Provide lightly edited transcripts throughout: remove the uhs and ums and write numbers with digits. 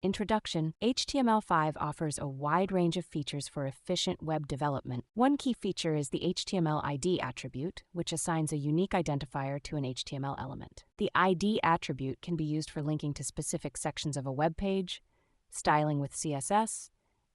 Introduction. HTML5 offers a wide range of features for efficient web development. One key feature is the HTML ID attribute, which assigns a unique identifier to an HTML element. The ID attribute can be used for linking to specific sections of a web page, styling with CSS,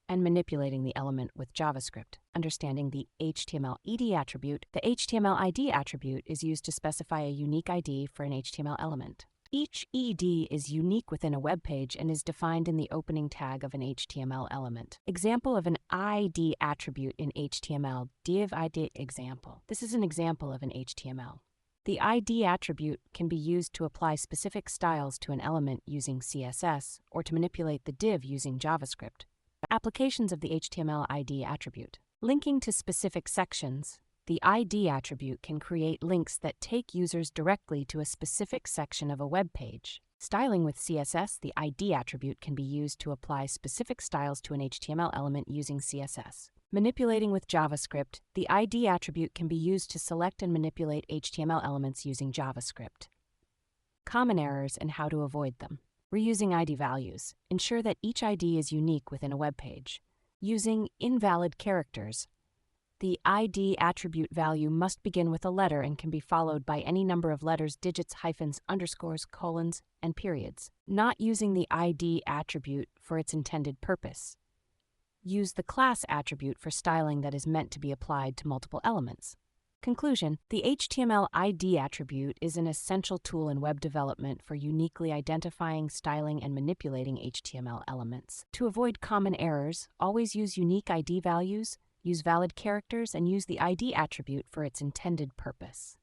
and manipulating the element with JavaScript. Understanding the HTML ID attribute, the HTML ID attribute is used to specify a unique ID for an HTML element. Each ED is unique within a web page and is defined in the opening tag of an HTML element. Example of an ID attribute in HTML, div ID example. This is an example of an HTML. The ID attribute can be used to apply specific styles to an element using CSS or to manipulate the div using JavaScript. Applications of the HTML ID attribute. Linking to specific sections. The ID attribute can create links that take users directly to a specific section of a web page. Styling with CSS, the ID attribute can be used to apply specific styles to an HTML element using CSS. Manipulating with JavaScript, the ID attribute can be used to select and manipulate HTML elements using JavaScript. Common errors and how to avoid them. Reusing ID values. Ensure that each ID is unique within a web page. Using invalid characters. The ID attribute value must begin with a letter and can be followed by any number of letters, digits, hyphens, underscores, colons, and periods. Not using the ID attribute for its intended purpose. Use the class attribute for styling that is meant to be applied to multiple elements. Conclusion. The HTML ID attribute is an essential tool in web development for uniquely identifying, styling, and manipulating HTML elements. To avoid common errors, always use unique ID values, use valid characters, and use the ID attribute for its intended purpose.